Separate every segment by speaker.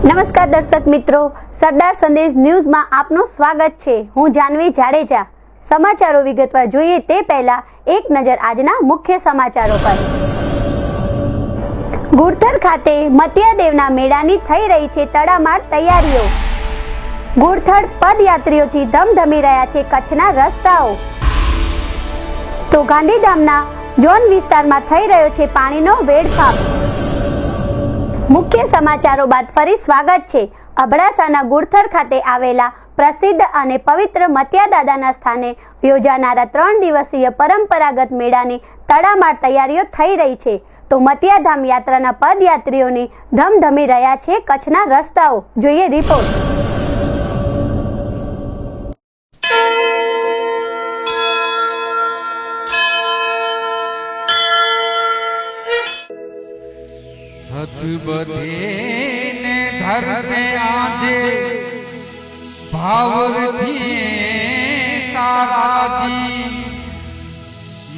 Speaker 1: નમસ્કાર દર્શક મિત્રો, સરદાર સંદેશ ન્યૂઝમાં આપનું સ્વાગત છે। હું જાનવી જાડેજા। સમાચારો વિગતવાર જોઈએ તે પહેલા એક નજર આજના મુખ્ય સમાચારો પર। ગુડથર ખાતે મત્યાદેવના મેળાની થઈ રહી છે તડામાર તૈયારીઓ। ગુડથર પદયાત્રીઓથી ધમધમી રહ્યા છે કચ્છના રસ્તાઓ। તો ગાંધીધામના ઝોન વિસ્તારમાં થઈ રહ્યો છે પાણીનો વેડફાટ। મુખ્ય સમાચારો બાદ ફરી સ્વાગત છે। અબડાસાના ગુડથર ખાતે આવેલા પ્રસિદ્ધ અને પવિત્ર મત્યાદાદાના સ્થાને યોજાનારા 3 દિવસીય પરંપરાગત મેળાની તડામાર તૈયારીઓ થઈ રહી છે। તો મત્યાધામ યાત્રાના પદયાત્રીઓની ધમધમી રહ્યા છે કચ્છના રસ્તાઓ। જોઈએ રિપોર્ટ।
Speaker 2: हथ बधेने धरते आजे भावर थिए ताराजी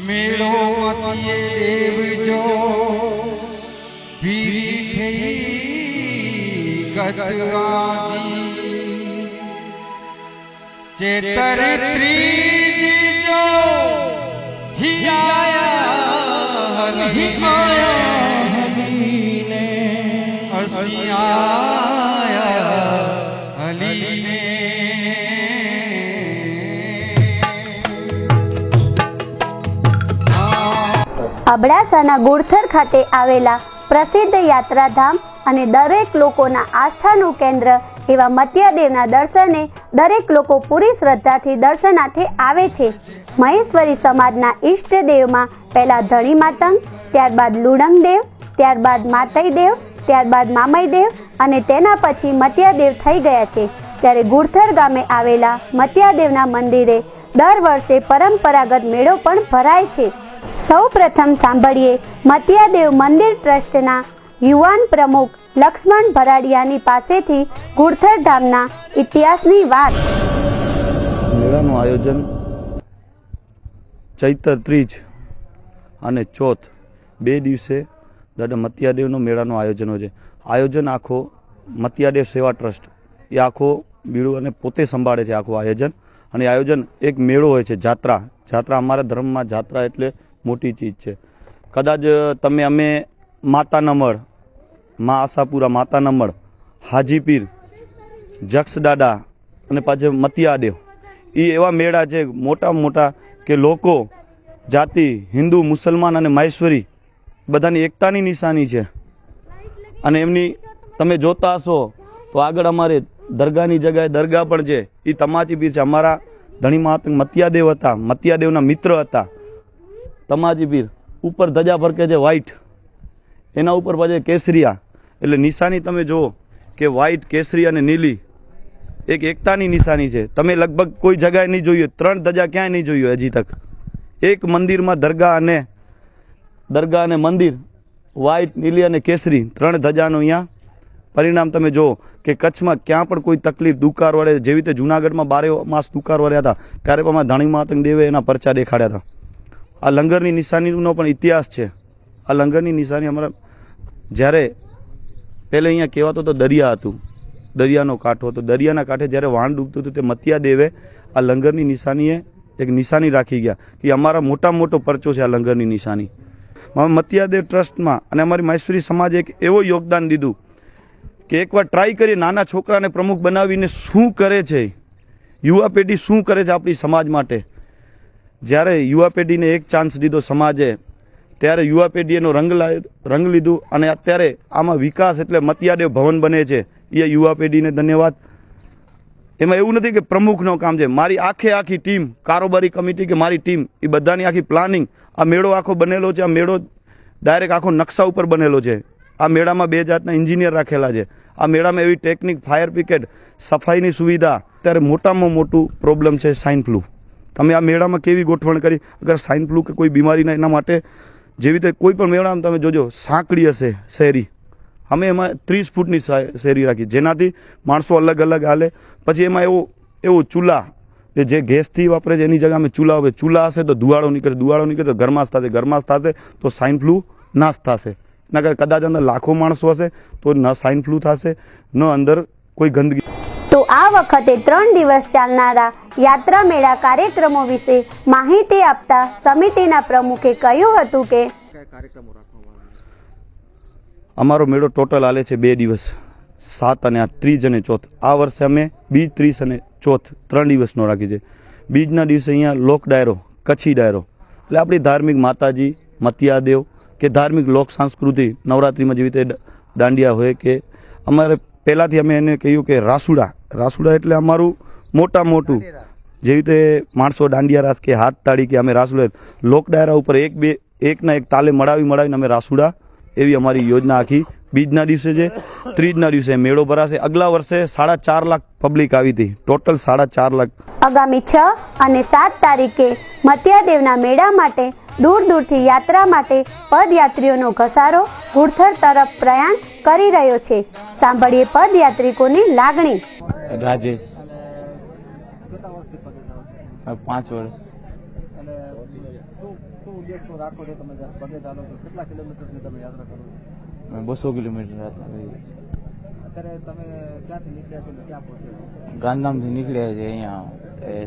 Speaker 2: मेळो मतिये देव जो भीरी थई गतवाजी चेतर त्रीजी जो ही आया हली आया
Speaker 1: અબડાસાના ગુડથર ખાતે આવેલા પ્રસિદ્ધ યાત્રાધામ અને દરેક લોકોના આસ્થાનું કેન્દ્ર એવા મત્યાદેવના દર્શને દરેક લોકો પૂરી શ્રદ્ધાથી દર્શનાર્થે આવે છે। મહેશ્વરી સમાજના ઈષ્ટદેવમાં પહેલા ધણી માતંગ, ત્યારબાદ લુણંગદેવ, ત્યારબાદ માતૈદેવ, ત્યારબાદ મામૈદેવ અને તેના પછી મત્યાદેવ થઈ ગયા છે। ત્યારે ગુડથર ગામે આવેલા મત્યાદેવના મંદિરે દર વર્ષે પરંપરાગત મેળો પણ ભરાય છે। સૌ પ્રથમ સાંભળીએ મત્યાદેવ મંદિર ટ્રસ્ટના યુવાન પ્રમુખ લક્ષ્મણ ભરાડિયાની પાસેથી ગુડથર ધામના ઇતિહાસની વાત।
Speaker 3: મેળાનું આયોજન ચૈત્ર ત્રીજ અને ચોથ 2 દિવસે મત્યાદેવનો મેળાનું આયોજન હોય છે। આયોજન આખો મત્યાદેવ સેવા ટ્રસ્ટ એ આખો બીડો અને પોતે સંભાળે છે આખું આયોજન। અને આયોજન એક મેળો હોય છે, જાત્રા અમારા ધર્મમાં જાત્રા એટલે મોટી ચીજ છે। કદાચ અમે માતાના મળ, મા આશાપુરા માતાના મળ, હાજીપીર, જક્ષદાદા અને પાછળ મત્યાદેવ એ એવા મેળા છે મોટા કે લોકો જાતિ હિન્દુ, મુસલમાન અને મહેશ્વરી બધાની એકતાની નિશાની છે। અને એમની તમે જોતા હશો તો આગળ અમારે દરગાહની જગ્યાએ દરગાહ પણ છે, એ તમાચી પીર છે। અમારા ધણી માતંગ મત્યાદેવ હતા, મત્યાદેવના મિત્ર હતા તમાચી પીર। ઉપર ધજા ફરકે છે વ્હાઈટ, એના ઉપર પછી કેસરિયા, એટલે નિશાની તમે જુઓ કે વ્હાઈટ, કેસરી અને નીલી એક એકતાની નિશાની છે। તમે લગભગ કોઈ જગ્યાએ નહીં જોયું, 3 ધજા ક્યાંય નહીં જોયું હજી તક। એક મંદિરમાં દરગાહ અને મંદિર વ્હાઈટ, નીલી અને કેસરી 3 ધજાનું અહીંયા પરિણામ તમે જુઓ કે કચ્છમાં ક્યાં પણ કોઈ તકલીફ દુકાળ વળે, જેવી રીતે જુનાગઢમાં 12 માસ દુકાળ વળ્યા હતા ત્યારે પણ અમારા ધણી માતંગ દેવે એના પરચા દેખાડ્યા હતા। આ લંગરની નિશાનીનો પણ ઇતિહાસ છે। આ લંગરની નિશાની અમારા જ્યારે પહેલે અહીંયા કહેવાતો તો દરિયા હતું, દરિયાનો કાંઠો હતો, દરિયાના કાંઠે જ્યારે વાણ ડૂબતું હતું તે મત્યાદેવે આ લંગરની નિશાનીએ એક નિશાની રાખી ગયા કે અમારા મોટો પરચો છે આ લંગરની નિશાની। મત્યાદેવ ટ્રસ્ટમાં અને અમારી મહેશ્વરી સમાજે એક એવો યોગદાન દીધું કે એકવાર ટ્રાય કરીએ નાના છોકરાને પ્રમુખ બનાવીને શું કરે છે યુવા પેઢી, શું કરે છે આપણી સમાજ માટે। જ્યારે યુવા પેઢીને એક ચાન્સ દીધો સમાજે ત્યારે યુવા પેઢી એનો રંગ લીધું અને અત્યારે આમાં વિકાસ એટલે મત્યાદેવ ભવન બને છે। એ યુવા પેઢીને ધન્યવાદ। એમાં એવું નથી કે પ્રમુખનો કામ છે, મારી આખી ટીમ, કારોબારી કમિટી કે મારી ટીમ, એ બધાની આખી પ્લાનિંગ। આ મેળો આખો બનેલો છે, આ મેળો ડાયરેક્ટ આખો નકશા ઉપર બનેલો છે। આ મેળામાં 2 જાતના એન્જિનિયર રાખેલા છે। આ મેળામાં એવી ટેકનિક, ફાયર બ્રિગેડ, સફાઈની સુવિધા। અત્યારે મોટામાં મોટું પ્રોબ્લેમ છે સ્વાઇન ફ્લૂ। તમે આ મેળામાં કેવી ગોઠવણ કરી, અગર સ્વાઇન ફ્લૂ કે કોઈ બીમારીના એના માટે જેવી રીતે કોઈ પણ મેળામાં તમે જોજો સાંકડી હશે શેરી, અમે એમાં 30 ફૂટની શેરી રાખી જેનાથી માણસો અલગ હાલે। પછી એમાં એવું ચૂલા જે ગેસથી વાપરે છે એની જગ્યાએ અમે ચૂલા હશે તો ધુવાળો નીકળે તો ગરમાશ થશે તો સ્વાઇન ફ્લૂ નાશ થશે। નકર કદાચ અંદર લાખો માણસો હશે તો ન સ્વાઇન ફ્લૂ થશે, ન અંદર કોઈ ગંદકી.
Speaker 1: તો આ વખતે 3 દિવસ ચાલનારા યાત્રા મેળા કાર્યક્રમો વિશે માહિતી આપતા સમિતિના પ્રમુખે કહ્યું હતું કે
Speaker 3: અમારો મેળો ટોટલ હાલે છે 2 દિવસ, 7 અને 8, ત્રીજ અને ચોથ. આ વર્ષે અમે બીજ, ત્રીસ અને ચોથ 3 દિવસનો રાખી છે. બીજના દિવસે અહીંયા લોક ડાયરો, કચ્છી ડાયરો, એટલે આપણી ધાર્મિક માતાજી, મતિયાદેવ કે ધાર્મિક લોક સંસ્કૃતિ નવરાત્રિમાં જેવી રીતે દાંડિયા હોય કે અમારે પહેલાંથી અમે એને કહ્યું કે રાસુડા એટલે અમારું મોટું જેવી રીતે માણસો દાંડિયા રાસ કે હાથ તાળી કે અમે રાસુડા લોક ડાયરા ઉપર એકના એક તાલે મળાવીને અમે રાસુડા, એવી અમારી યોજના આખી. બીજના દિવસે છે, ત્રીજના દિવસે મેળો ભરાશે. અગલા વર્ષે 4.5 લાખ પબ્લિક આવી હતી, ટોટલ 4.5 લાખ.
Speaker 1: આગામી 6 અને 7 તારીખે મત્યાદેવના મેળા માટે દૂરથી યાત્રા માટે પદયાત્રીઓનો ઘસારો ગુડથર તરફ પ્રયાણ કરી રહ્યો છે. સાંભળીએ પદયાત્રિકોની લાગણી.
Speaker 4: રાજેશ, 5 વર્ષ.
Speaker 5: કેટલા કિલોમીટરની તમે યાત્રા કરો છો?
Speaker 4: 200 કિલોમીટર યાત્રા કરી.
Speaker 5: અત્યારે તમે ક્યાંથી નીકળ્યા છો ને ક્યાં પહોંચ્યા?
Speaker 4: ગાંધીધામથી નીકળ્યા છે, અહીંયા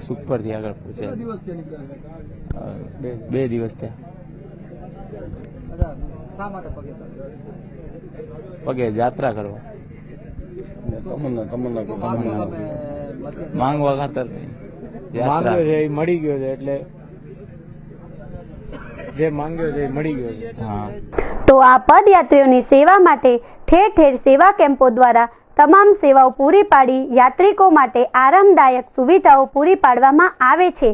Speaker 4: સુખપરથી આગળ પહોંચ્યા. 2 દિવસ થયા.
Speaker 5: અચ્છા, શા માટે પગે
Speaker 4: પગે યાત્રા કરવા, માંગવા ખાતર યાત્રા.
Speaker 5: મળી ગયો છે એટલે જે માંગ્યો છે એ મળી ગયો છે.
Speaker 4: હા.
Speaker 1: તો આ પદયાત્રીઓની સેવા માટે ઠેર ઠેર સેવા કેમ્પો દ્વારા તમામ સેવાઓ પૂરી પાડી યાત્રિકો માટે આરામદાયક સુવિધાઓ પૂરી પાડવામાં આવે છે.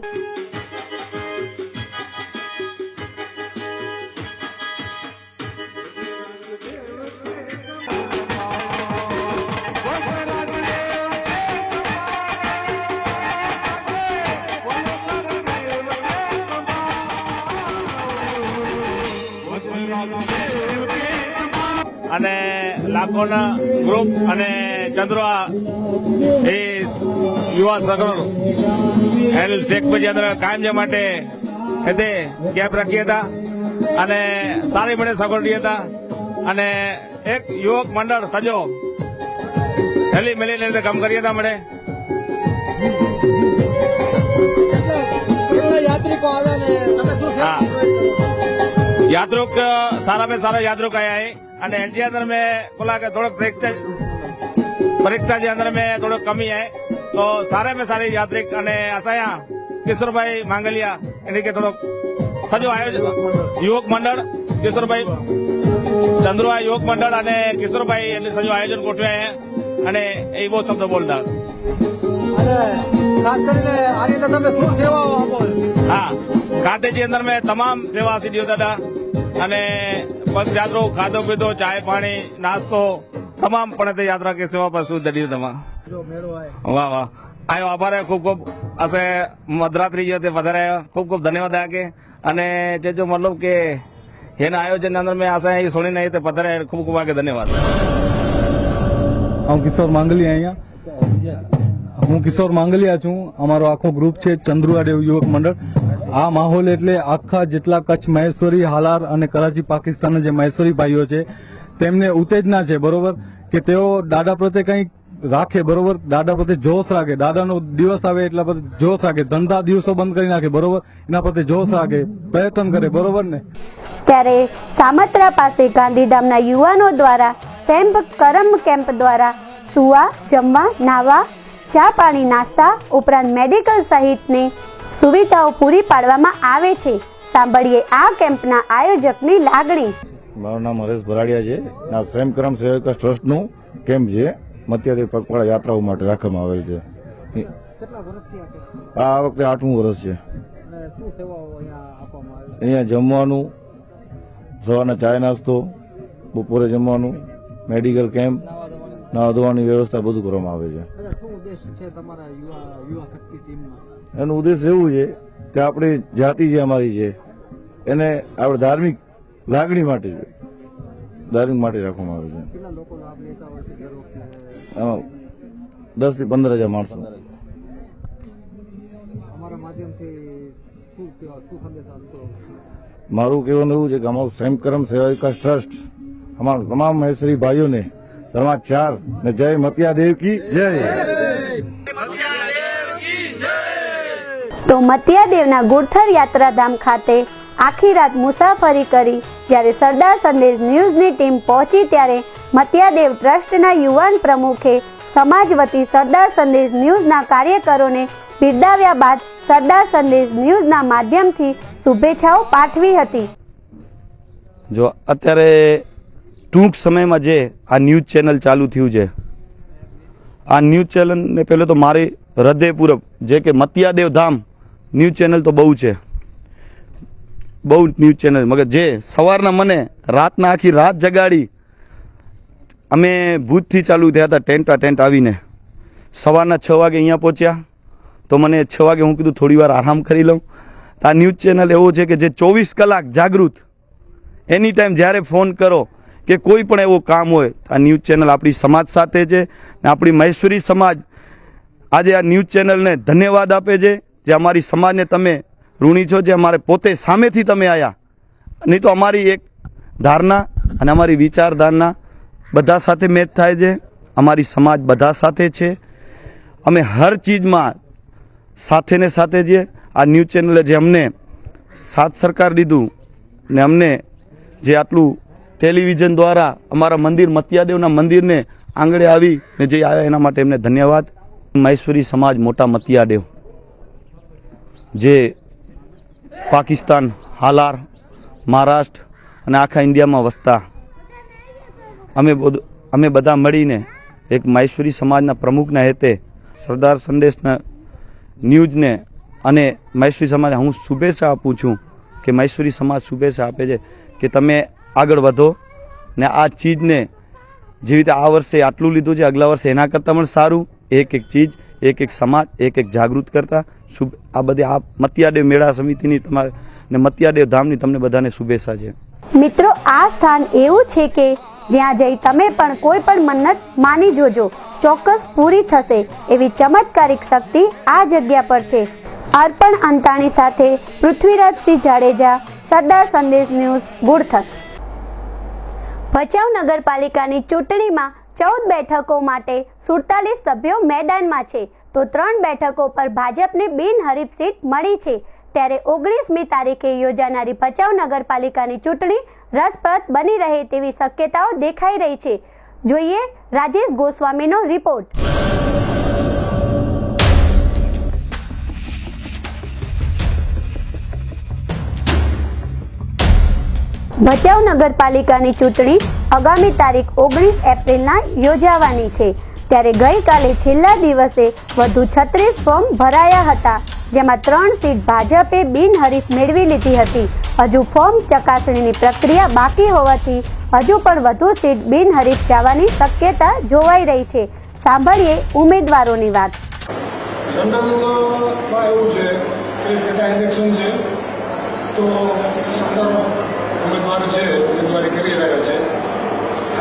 Speaker 6: અને લાખોના ગ્રુપ અને ચંદ્રવા એ યુવા સગર હેલ્થ શેખ પછી અંદર કાયમ જે માટે તે કેમ્પ રાખી હતા અને સારી મને સગવડ હતા અને એક યુવક મંડળ સજો હેલી મેલીને રીતે કામ કરી હતા મળે.
Speaker 5: યાત્રિકો આવ્યા ને તમે શું
Speaker 6: हाँ यात्रुक सारा में सारा यात्रुक आया है અને એનજી અંદર મેં બોલા કે થોડોક પરીક્ષા જે અંદર મેં થોડો કમી है तो सारे में सारे यात्रिक અને અસાયા કિશોરભાઈ માંગલિયા એની કે થોડોક સજો આયોજન યુવક મંડળ કિશોરભાઈ ચંદ્રવા યુવક મંડળ અને કિશોરભાઈ એટલે સજો આયોજન ગોઠવ્યા છે અને એ બહુ શબ્દો બોલતા
Speaker 5: અને ખાસ કરીને આ રીતે તમે શું સેવાઓ આપો છો?
Speaker 6: હા ખાતેજી અંદર મેં તમામ સેવા સીડીઓ હતા અને પદયાત્રો ખાધો પીધો ચાય પાણી નાસ્તો તમામ પણ તે યાત્રા કે સેવા પર સુવિધા તમામ
Speaker 5: જો મેળો આવે
Speaker 6: વાહ વાહ આયો આભાર ખૂબ ખૂબ અસે મધરાત્રી જે વધારે ખૂબ ખૂબ ધન્યવાદ આગે અને જે જો મતલબ કે એના આયોજન અંદર મેં આશા એ સુણી નહીં તે પધારે ખૂબ ખૂબ આગે ધન્યવાદ.
Speaker 7: હું કિશોર માંગલિયા અહીંયા હું કિશોર માંગલિયા છું. અમારો આખો ગ્રુપ છે ચંદ્રુઆદેવ યુવક મંડળ. આ માહોલ એટલે આખા જેટલા કચ્છ મહેશ્વરી હાલાર અને કરાચી પાકિસ્તાનના જે મહેશ્વરી ભાઈઓ છે તેમને ઉત્તેજના છે બરોબર કે તેઓ દાદા પ્રત્યે કંઈક રાખે બરોબર, દાદા પ્રત્યે જોશ રાખે, દાદાનો દિવસ આવે એટલા પ્રત્યે જોશ રાખે, ધંધા દિવસો બંધ કરી નાખે બરોબર, એના પ્રત્યે જોશ રાખે, પ્રયત્ન કરે બરોબર ને.
Speaker 1: ત્યારે સામત્રા પાસે ગાંધીધામના યુવાનો દ્વારા સેમ્પ કરમ કેમ્પ દ્વારા સુવા, જમવા, નાવા, ચા પાણી નાસ્તા ઉપરાંત મેડિકલ સહિતની સુવિધાઓ પૂરી પાડવામાં આવે છે. સાંભળીએ આ કેમ્પના આયોજકની લાગણી.
Speaker 8: મારું નામ હરેશ ભરાડિયા છે. આ સેમ કરમ સેવિકા ટ્રસ્ટનું કેમ્પ છે મત્યાદેવ પગપાળા યાત્રાઓ માટે રાખવામાં આવેલ છે.
Speaker 5: કેટલા વર્ષથી
Speaker 8: આ વખતે 8મું વર્ષ છે.
Speaker 5: અને શું સેવાઓ અહીંયા આપવામાં આવે છે?
Speaker 8: અહીંયા જમવાનું, સવારના ચાય નાસ્તો, બપોરે જમવાનું, મેડિકલ કેમ્પ, નાવા ધોવાની વ્યવસ્થા બધું કરવામાં આવે છે.
Speaker 5: શું ઉદ્દેશ છે તમારા યુવા શક્તિ ટીમનો?
Speaker 8: એનો ઉદ્દેશ એવું છે કે આપણી જાતિ જે અમારી છે એને આપણે ધાર્મિક લાગણી માટે રાખવામાં આવે છે.
Speaker 5: કેટલા લોકો લાભ લેતા હોય છે દર વખતે?
Speaker 8: આમાં 10 થી 15 હજાર માણસો.
Speaker 5: અમારા માધ્યમથી શું સંદેશ આપશો?
Speaker 8: મારું કહેવાનું એવું છે કે અમારું સેમ કરમ સેવા વિકાસ ટ્રસ્ટ અમારા તમામ મહેશ્વરી ભાઈઓને ધર્માચાર ને જય મતિયાદેવ કી જય.
Speaker 1: તો મતિયાદેવના ગુડથર યાત્રાધામ ખાતે આખી રાત મુસાફરી કરી જ્યારે સરદાર સંદેશ ન્યૂઝની ટીમ પહોંચી ત્યારે મતિયાદેવ ટ્રસ્ટના યુવાન પ્રમુખે સમાજ વતી સરદાર સંદેશ ન્યૂઝના કાર્યકરોને બિરદાવ્યા બાદ સરદાર સંદેશ ન્યૂઝના માધ્યમથી શુભેચ્છાઓ પાઠવી હતી.
Speaker 3: જો અત્યારે ટૂંક સમયમાં જે આ ન્યૂઝ ચેનલ ચાલુ થયું છે, આ ન્યૂઝ ચેનલને પહેલો તો મારી હૃદયપૂર્વક જે કે મતિયાદેવ ધામ ન્યૂઝ ચેનલ તો બહુ છે, બહુ ન્યૂઝ ચેનલ, મગર જે સવારના મને રાતના આખી રાત જગાડી. અમે ભૂતથી ચાલુ થયા હતા ટેન્ટ આવીને સવારના 6 વાગે અહીંયા પહોંચ્યા. તો મને 6 વાગે હું કીધું થોડી વાર આરામ કરી લઉં. આ ન્યૂઝ ચેનલ એવો છે કે જે 24 કલાક જાગૃત, એની ટાઈમ જ્યારે ફોન કરો કે કોઈ પણ એવો કામ હોય, આ ન્યૂઝ ચેનલ આપણી સમાજ સાથે છે ને આપણી મહેશ્વરી સમાજ આજે આ ન્યૂઝ ચેનલને ધન્યવાદ આપે છે. જે અમારી સમાજને તમે ઋણી છો, જે અમારે પોતે સામેથી તમે આવ્યા, નહીં તો અમારી એક ધારણા અને અમારી વિચારધારણા બધા સાથે મેચ થાય છે. અમારી સમાજ બધા સાથે છે, અમે હર ચીજમાં સાથે ને સાથે છીએ. આ ન્યૂઝ ચેનલે જે અમને સાથ સરકાર દીધું ને અમને જે આટલું ટેલિવિઝન દ્વારા અમારા મંદિર મતિયાદેવના મંદિરને આંગણે આવી ને જે આવ્યા એના માટે એમને ધન્યવાદ. મહેશ્વરી સમાજ મોટા મતિયાદેવ જે પાકિસ્તાન, હાલાર, મહારાષ્ટ્ર અને આખા ઇન્ડિયામાં વસતા અમે બધા મળીને એક મહેશ્વરી સમાજના પ્રમુખના હેતે સરદાર સંદેશના ન્યૂઝને અને મહેશ્વરી સમાજને હું શુભેચ્છા આપું છું કે મહેશ્વરી સમાજ શુભેચ્છા આપે છે કે તમે આગળ વધો ને આ ચીજને જેવી રીતે આ વર્ષે આટલું લીધું છે, આગલા વર્ષે એના કરતાં પણ સારું એક ચીજ, એક સમાજ, એક જાગૃત કરતા આ બધી આ મતિયાદેવ મેળા સમિતિની તમારે ને મતિયાદેવ ધામની તમને બધાને શુભેચ્છા છે.
Speaker 1: મિત્રો, આ સ્થાન એવું છે કે જ્યાં જઈ તમે પણ કોઈ પણ મન્નત માની જોજો, ચોક્કસ પૂરી થશે એવી ચમત્કારિક શક્તિ આ જગ્યા પર છે. અર્પણ અંતાણી સાથે પૃથ્વીરાજસિંહ જાડેજા, સરદાર સંદેશ ન્યૂઝ, ગુડથર. ભચાઉ નગરપાલિકાની ચૂંટણીમાં 14 બેઠકો માટે 47 સભ્યો મેદાનમાં છે, તો 3 બેઠકો પર ભાજપને બિનહરીફ સીટ મળી છે. ત્યારે 19મી તારીખે યોજાનારી ભચાઉ નગરપાલિકાની ચૂંટણી રસપ્રદ બની રહે તેવી શક્યતાઓ દેખાઈ રહી છે. જોઈએ રાજેશ ગોસ્વામીનો રિપોર્ટ. ભચાઉ નગરપાલિકાની ચૂંટણી આગામી તારીખ 19 એપ્રિલના યોજાવાની છે. ત્યારે ગઈકાલે છેલ્લા દિવસે વધુ 36 ફોર્મ ભરાયા હતા, જેમાં 3 સીટ ભાજપે બિનહરીફ મેળવી લીધી હતી. હજુ ફોર્મ ચકાસણીની પ્રક્રિયા બાકી હોવાથી હજુ પણ વધુ સીટ બિનહરીફ જવાની શક્યતા જોવાઈ રહી છે. સાંભળીએ ઉમેદવારોની વાત.
Speaker 9: જનરલમાં એવું છે કે પેટા ઇલેક્શન છે તો 17 ઉમેદવાર છે, ઉમેદવારી કરી રહ્યા છે.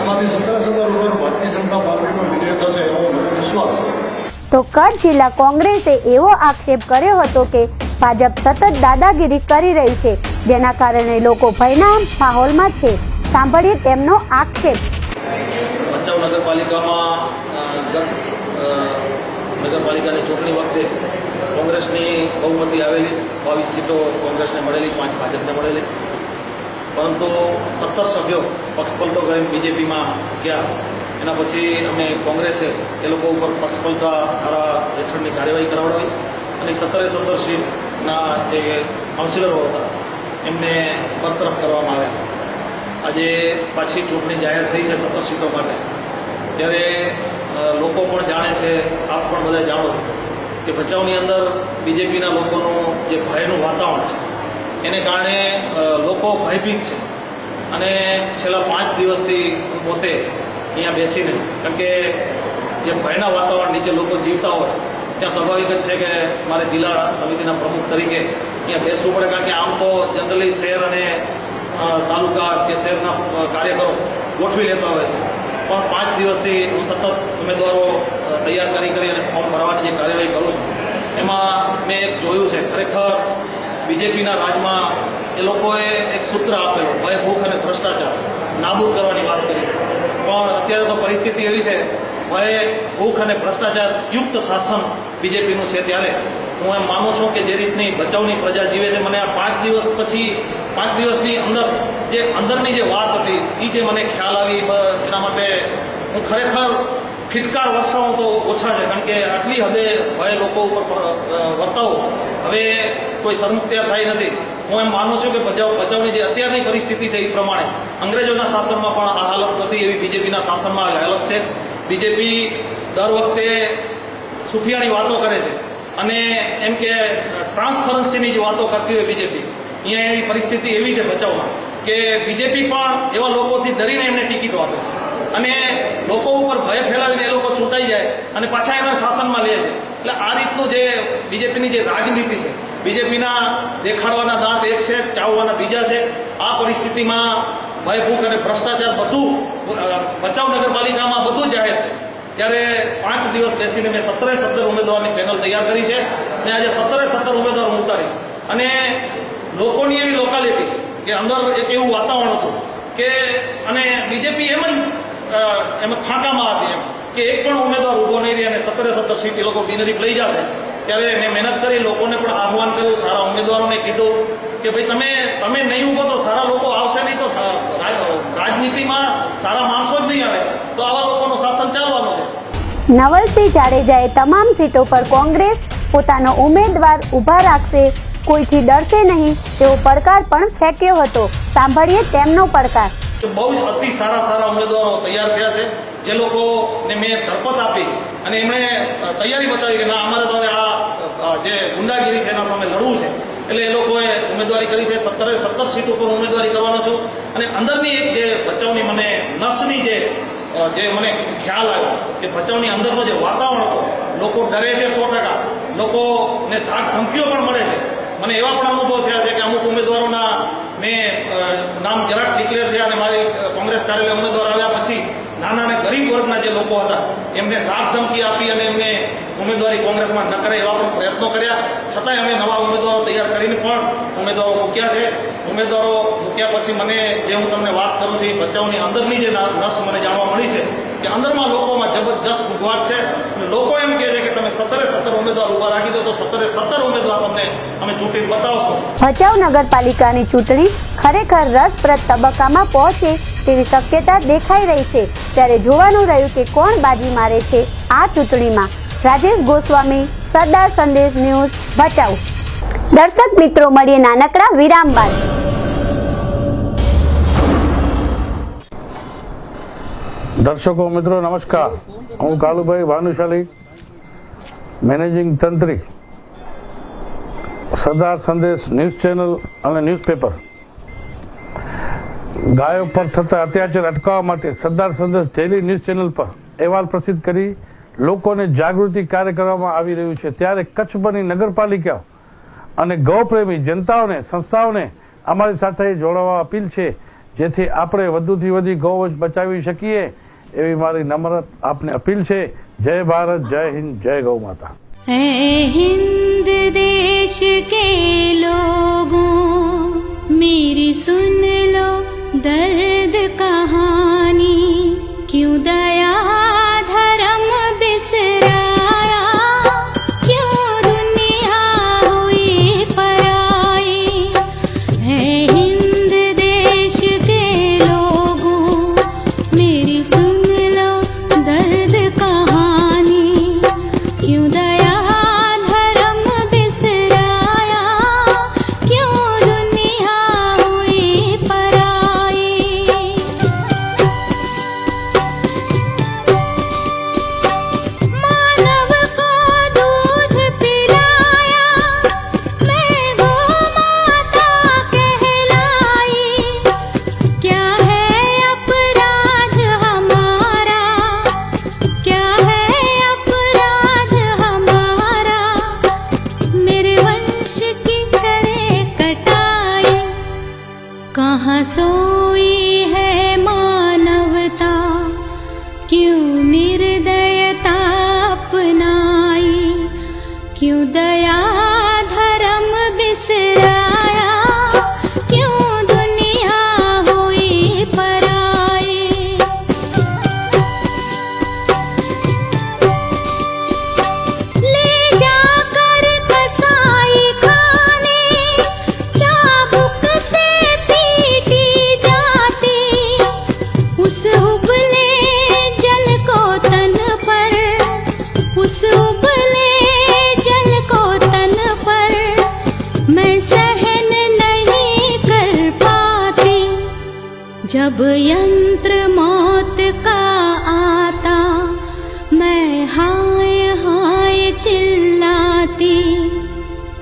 Speaker 9: એમાંથી 17 ઉપર ભારતીય જનતા પાર્ટીનો વિજય થશે એવો મને વિશ્વાસ છે.
Speaker 1: તો કચ્છ જિલ્લા કોંગ્રેસે એવો આક્ષેપ કર્યો હતો કે ભાજપ સતત દાદાગીરી કરી રહી છે, જેના કારણે લોકો ભયના માહોલમાં છે. સાંભળીએ તેમનો આક્ષેપ.
Speaker 10: ભચાઉ નગરપાલિકામાં નગરપાલિકાની ચૂંટણી વખતે કોંગ્રેસની બહુમતી આવેલી, 22 સીટો કોંગ્રેસને મળેલી, 5 ભાજપને મળેલી. પરંતુ 17 સભ્યો પક્ષપલટો કરીને બીજેપીમાં ગયા. એના પછી અમે કોંગ્રેસે એ લોકો ઉપર પક્ષપલટા ધારા હેઠળની કાર્યવાહી કરાવડાવી અને 17 સીટના જે કાઉન્સિલરો હતા એમને બરતરફ કરવામાં આવ્યા. આજે પાછી ચૂંટણી જાહેર થઈ છે 17 સીટો માટે. ત્યારે લોકો પણ જાણે છે, આપ પણ બધા જાણો છો કે ભચાઉની અંદર બીજેપીના લોકોનું જે ભયનું વાતાવરણ છે એને કારણે લોકો ભયભીત છે. અને છેલ્લા 5 દિવસથી પોતે અહીંયા બેસીને, કારણ કે જે ભયના વાતાવરણ નીચે લોકો જીવતા હોય ત્યાં સ્વાભાવિક જ છે કે મારે જિલ્લા સમિતિના પ્રમુખ તરીકે અહીંયા બેસવું પડે. કારણ કે આમ તો જનરલી શહેર અને તાલુકા કે શહેરના કાર્યકરો ગોઠવી લેતા હોય છે, પણ 5 દિવસથી હું સતત ઉમેદવારો તૈયાર કરી અને ફોર્મ ભરવાની જે કાર્યવાહી કરું છું એમાં મેં એક જોયું છે, ખરેખર બીજેપીના રાજમાં એ લોકોએ એક સૂત્ર આપેલું, ભય, ભૂખ અને ભ્રષ્ટાચાર. નાબૂદ કરવાની વાત કરી, પણ અત્યારે તો પરિસ્થિતિ એવી છે, હવે ભૂખ અને ભ્રષ્ટાચાર યુક્ત શાસન બીજેપીનું છે. ત્યારે હું એમ માનું છું કે જે રીતની બચાવની પ્રજા જીવે છે, મને આ 5 દિવસ પછી 5 દિવસની અંદર જે અંદરની જે વાત હતી એ જે મને ખ્યાલ આવી, એના માટે હું ખરેખર ફિટકાર વરસાવું તો ઓછા છે, કારણ કે આટલી હદે ભય લોકો ઉપર વર્તાવો હવે કોઈ શરમુક્તિયાશાહી નથી. હું એમ માનું છું કે બચાવની જે અત્યારની પરિસ્થિતિ છે એ પ્રમાણે અંગ્રેજોના શાસનમાં પણ આ હાલત નથી, એવી બીજેપીના શાસનમાં આ હાલત છે. બીજેપી દર વખતે સુફિયાની વાતો કરે છે અને એમ કે ટ્રાન્સપરન્સીની જે વાતો કરતી હોય બીજેપી, અહીંયા એવી પરિસ્થિતિ એવી છે બચાવમાં કે બીજેપી પણ એવા લોકોથી ડરીને એમને ટિકિટો આપે છે અને લોકો ઉપર ભય ફેલાવીને એ લોકો ચૂંટાઈ જાય અને પાછા એના શાસનમાં લે છે. એટલે આ રીતનું જે બીજેપીની જે રાજનીતિ છે, બીજેપીના દેખાડવાના દાંત એક છે, ચાવવાના બીજા છે. આ પરિસ્થિતિમાં ભય, ભૂખ અને ભ્રષ્ટાચાર બધું ભચાઉ નગરપાલિકામાં બધું જાહેર છે. ત્યારે 5 દિવસ બેસીને મેં 17 ઉમેદવારની પેનલ તૈયાર કરી છે અને આજે 17 ઉમેદવાર હું ઉતારીશ. અને લોકોની એવી લોકાલિટી છે કે અંદર એક એવું વાતાવરણ હતું કે અને બીજેપી એમ ફાંકામાં હતી એમ કે એક પણ ઉમેદવાર ઉભો નહીં રહે અને 17 સીટ એ લોકો બિનહરીફ લઈ જશે. ત્યારે મેં મહેનત કરી, લોકોને પણ આહવાન કર્યું, સારા ઉમેદવારોને કીધું કે ભાઈ તમે નહીં ઉભો તો સારા લોકો આવશે નહીં, તો રાજનીતિમાં સારા માણસો જ નહીં આવે, તો આવા લોકોનું શાસન ચાલવાનું છે.
Speaker 1: નવલસિંહ જાડેજાએ તમામ સીટો પર કોંગ્રેસ પોતાનો ઉમેદવાર ઊભા રાખશે, કોઈથી ડરશે નહીં તેવો પડકાર પણ ફેંક્યો હતો. સાંભળીએ તેમનો પડકાર.
Speaker 10: બહુ જ અતિ સારા ઉમેદવારો તૈયાર થયા છે, જે લોકોને મેં ધરપત આપી અને એમણે તૈયારી બતાવી કે ના અમારે તો હવે આ જે ગુંડાગીરી છે એના સામે લડવું છે. એટલે એ લોકોએ ઉમેદવારી કરી છે. 17 સીટ ઉપર ઉમેદવારી કરવાનો છું અને અંદરની એક જે બચાવની મને નસની જે મને ખ્યાલ આવ્યો કે બચાવની અંદરનો જે વાતાવરણ હતો, લોકો ડરે છે 100%, લોકોને ધાક ધમકીઓ પણ મળે છે. મને એવા પણ અનુભવ થયા છે કે અમુક ઉમેદવારોના મેં નામ જરાક ડિક્લેર થયા અને મારી કોંગ્રેસ કાર્યાલય ઉમેદવાર આવ્યા પછી નાના અને ગરીબ વર્ગના જે લોકો હતા એમને ધાક ધમકી આપી અને એમને ઉમેદવારી કોંગ્રેસમાં ન કરે એવા પણ પ્રયત્નો કર્યા. છતાંય અમે નવા ઉમેદવારો તૈયાર કરીને પણ ઉમેદવારો મૂક્યા છે. ઉમેદવારો મૂક્યા પછી મને જે હું તમને વાત કરું છું એ બચાવની અંદરની જે નસ મને જાણવા મળી છે કે અંદરમાં લોકોમાં જબરજસ્ત ઉભવાટ છે અને લોકો એમ કહે છે કે તમે 17 ઉમેદવાર ઉભા રાખી દો તો 17 ઉમેદવાર તમને અમે ચૂંટીને બતાવશો.
Speaker 1: ભચાઉ નગરપાલિકાની ચૂંટણી ખરેખર રસપ્રદ તબક્કામાં પહોંચે તેવી શક્યતા દેખાઈ રહી છે. ત્યારે જોવાનું રહ્યું કે કોણ બાજી મારે છે આ ચૂંટણીમાં. રાજેશ ગોસ્વામી, સરદાર સંદેશ ન્યૂઝ, ભચાઉ. દર્શક મિત્રો, મળીએ નાનકડા વિરામ બાદ.
Speaker 11: દર્શકો મિત્રો નમસ્કાર, હું કાલુભાઈ ભાનુશાલી, મેનેજિંગ તંત્રી, સરદાર સંદેશ ન્યૂઝ ચેનલ અને ન્યૂઝપેપર. ગાયો પર થતા અત્યાચાર અટકાવવા માટે સરદાર સંદેશ ડેલી ન્યૂઝ ચેનલ પર અહેવાલ પ્રસિદ્ધ કરી લોકોને જાગૃતિ કાર્ય કરવામાં આવી રહ્યું છે. ત્યારે કચ્છભરની નગરપાલિકા અને ગૌપ્રેમી જનતાઓને, સંસ્થાઓને અમારી સાથે જોડાવા અપીલ છે, જેથી આપણે વધુથી વધુ ગૌવંશ બચાવી શકીએ એવી મારી નમ્ર આપને અપીલ છે. જય ભારત, જય હિન્દ, જય ગૌ માતા.
Speaker 12: હે હિન્દ દેશ કે લોગોं मेरी सुन लो दर्द कहानी, क्यों दया धर्म बिसराया, क्यों दुनिया हुई पराई. है हिंद देश के लोगों मेरी सुन लो दर्द कहानी, क्यों दया धर्म बिसराया, क्यों दुनिया हुई पराई.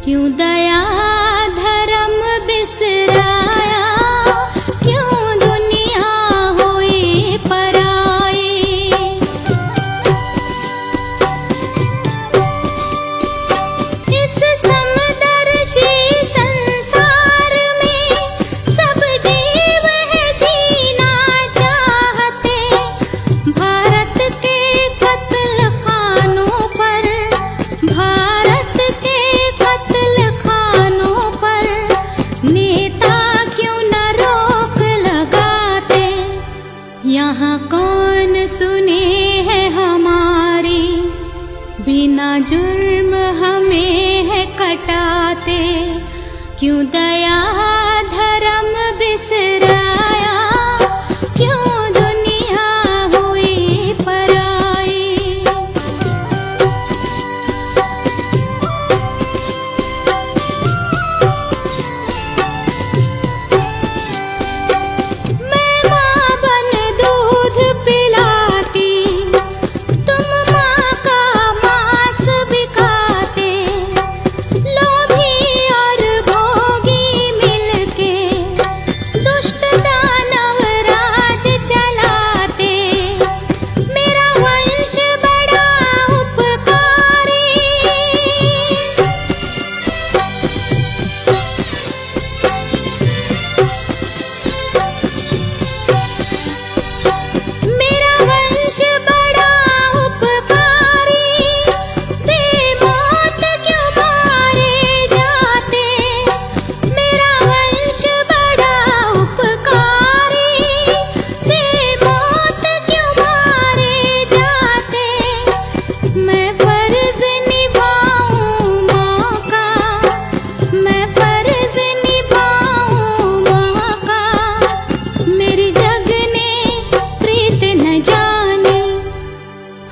Speaker 12: क्यों दया धर्म बिसराया, क्यों दुनिया हुई पराई। इस समदर्शी संसार में सब जीव है जीना चाहते, भारत के कत्ल खानों पर, भारत के कत्ल खानों पर नेता क्यों न रोक लगाते। यहाँ कौन सुने है हमारी, बिना जुर्म हमें है कटाते। क्यों दया धर्म बिसराया, क्यों दुनिया हुई पराई। मैं माँ बन दूध पिलाती, तुम माँ का मांस बिकाते। लोभी और भोगी मिलके दुष्ट दानव राज चलाते। मेरा वंश बड़ा उपकारी, मेरा वंश बड़ा उपकारी। बेमौत क्यों मारे जाते, मेरा वंश बड़ा उपकारी। बेमौत क्यों मारे जाते। मैं फर्ज निभाऊं माँ का, मैं फर्ज निभाऊं माँ का। मेरी जग ने प्रीत न जानी,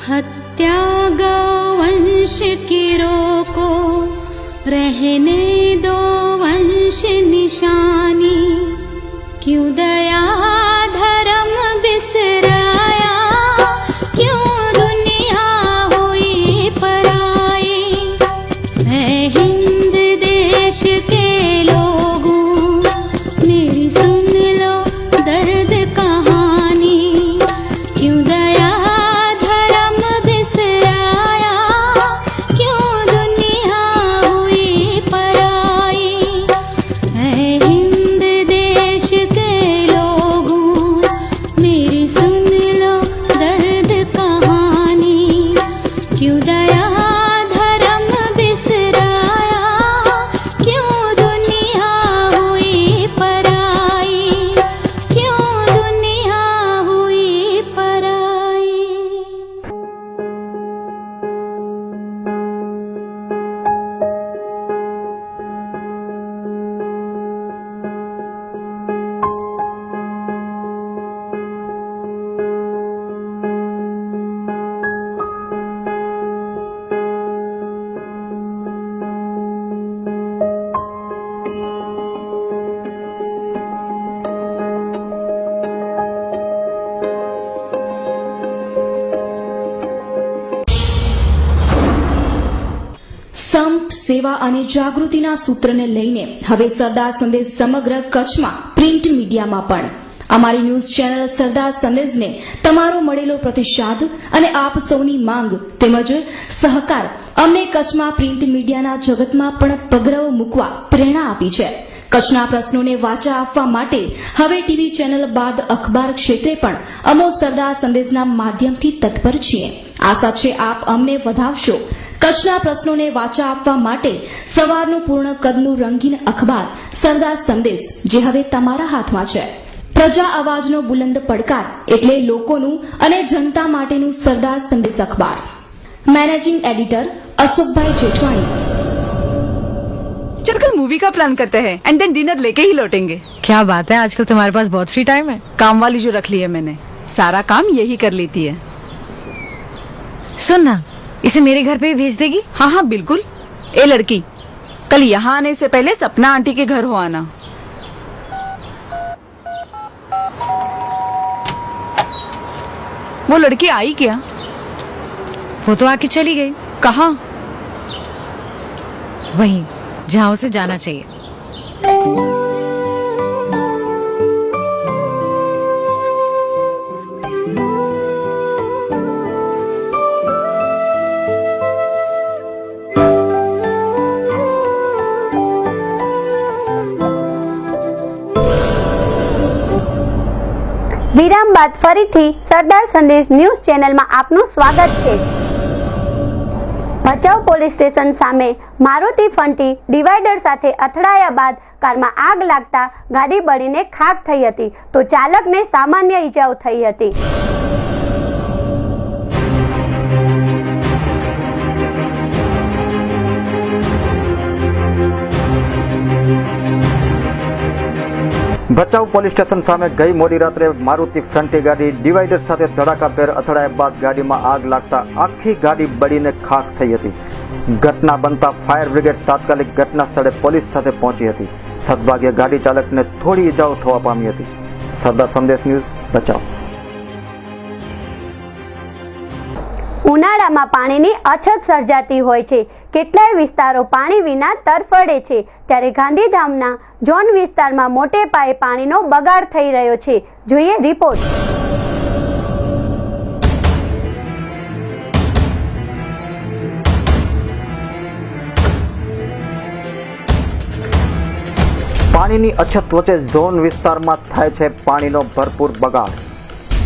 Speaker 12: हत्या गौवंश की रोको। रहने दो वंश निशानी, क्यों दया धर्म बिसराया, क्यों दुनिया हुई पराई। ऐ हिंद देश के लोगों, मेरी सुन लो दर्द कहानी। क्यों दया धर्म बिसराया, क्यों दुनिया हुई पराई। ऐ हिंद देश के लोगों, मेरी सुन लो दर्द कहानी। क्यों दया धर्म बिसराया, क्यों दुनिया हुई पराई, क्यों दुनिया हुई पराई।
Speaker 13: સંત સેવા અને જાગૃતિના સૂત્રને લઈને હવે સરદાર સંદેશ સમગ્ર કચ્છમાં પ્રિન્ટ મીડિયામાં પણ અમારી ન્યૂઝ ચેનલ સરદાર સંદેશને તમારો મળેલો પ્રતિસાદ અને આપ સૌની માંગ તેમજ સહકાર અમને કચ્છમાં પ્રિન્ટ મીડિયાના જગતમાં પણ પગરવ મૂકવા પ્રેરણા આપી છે. કચ્છના પ્રશ્નોને વાચા આપવા માટે હવે ટીવી ચેનલ બાદ અખબાર ક્ષેત્રે પણ અમો સરદાર સંદેશના માધ્યમથી તત્પર છીએ. આશા છે આપ અમને વધાવશો. કચ્છના પ્રશ્નોને વાચા આપવા માટે સવારનું પૂર્ણ કદનું રંગીન અખબાર સરદાર સંદેશ જે હવે તમારા હાથમાં છે. પ્રજા અવાજનો બુલંદ પડકાર એટલે લોકોનું અને જનતા માટેનું સરદાર સંદેશ અખબાર. मैनेजिंग एडिटर अशोक भाई जेठवाणी।
Speaker 14: चलकर मूवी का प्लान करते हैं एंड देन डिनर लेके ही लौटेंगे।
Speaker 15: क्या बात है, आजकल तुम्हारे पास बहुत फ्री टाइम है।
Speaker 14: काम वाली जो रख ली है मैंने, सारा काम यही कर लेती है।
Speaker 15: सुन ना, इसे मेरे घर पे भी भेज देगी?
Speaker 14: हाँ हाँ बिल्कुल। ए लड़की, कल यहाँ आने से पहले सपना आंटी के घर हो आना। वो लड़की आई क्या?
Speaker 15: वो तो आके चली गई।
Speaker 14: कहाँ?
Speaker 15: वहीं जहाँ उसे जाना चाहिए।
Speaker 1: વિરામ બાદ ફરીથી સરદાર સંદેશ ન્યૂઝ ચેનલમાં આપનું સ્વાગત છે। ભચાઉ પોલીસ સ્ટેશન સામે મારુતિ ફંટી ડિવાઈડર સાથે અથડાયા બાદ કારમાં આગ લાગતા ગાડી બળીને ખાખ થઈ હતી, તો ચાલકને સામાન્ય ઈજાઓ થઈ હતી।
Speaker 16: ભચાઉ પોલીસ સ્ટેશન સામે ગઈ મોડી રાત્રે મારુતિ ફ્રન્ટી ગાડી ડિવાઈડર સાથે ધડાકાભેર અથડાયા બાદ ગાડીમાં આગ લાગતા આખી ગાડી બળીને ખાખ થઈ હતી। ઘટના બનતા ફાયર બ્રિગેડ તાત્કાલિક ઘટના સ્થળે પોલીસ સાથે પહોંચી હતી। સદભાગ્યે ગાડી ચાલકને થોડી ઈજાઓ થવા પામી હતી। સરદાર સંદેશ ન્યૂઝ ભચાઉ।
Speaker 1: ઉનાળામાં પાણીની અછત સર્જાતી હોય છે, કેટલાય વિસ્તારો પાણી વિના તરફડે છે, ત્યારે ગાંધીધામના ઝોન વિસ્તારમાં મોટે પાયે પાણીનો બગાડ થઈ રહ્યો છે। જોઈએ રિપોર્ટ।
Speaker 16: પાણીની અછત વચ્ચે ઝોન વિસ્તારમાં થાય છે પાણીનો ભરપૂર બગાડ।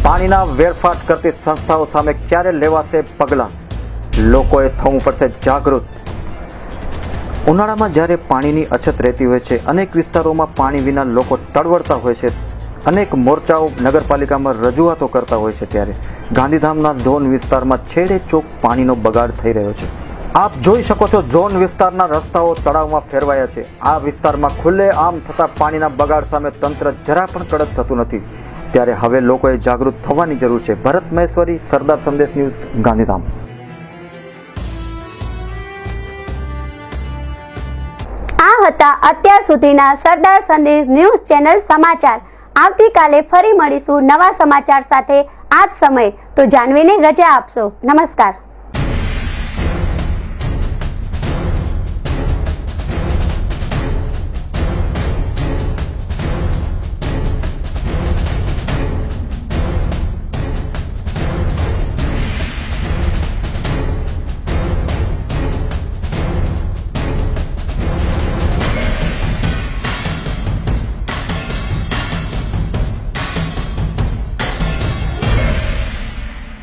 Speaker 16: પાણીના વેરફાટ કરતી સંસ્થાઓ સામે ક્યારે લેવાશે પગલાં? લોકોએ થવું પડશે જાગૃત। ઉનાળામાં જ્યારે પાણીની અછત રહેતી હોય છે, અનેક વિસ્તારોમાં પાણી વિના લોકો તડવડતા હોય છે, અનેક મોરચાઓ નગરપાલિકામાં રજૂઆતો કરતા હોય છે, ત્યારે ગાંધીધામના ઝોન વિસ્તારમાં છેડે ચોક પાણીનો બગાડ થઈ રહ્યો છે। આપ જોઈ શકો છો, ઝોન વિસ્તારના રસ્તાઓ તળાવમાં ફેરવાયા છે। આ વિસ્તારમાં ખુલ્લે આમ થતા પાણીના બગાડ સામે તંત્ર જરા પણ કડક થતું નથી, ત્યારે હવે લોકોએ જાગૃત થવાની જરૂર છે। ભરત મહેશ્વરી, સરદાર સંદેશ ન્યૂઝ, ગાંધીધામ।
Speaker 1: આ હતા અત્યાર સુધીના સરદાર સંદેશ ન્યૂઝ ચેનલ સમાચાર। આવતીકાલે ફરી મળીશું નવા સમાચાર સાથે। આ જ સમય તો જાનવીને રજા આપશો। નમસ્કાર।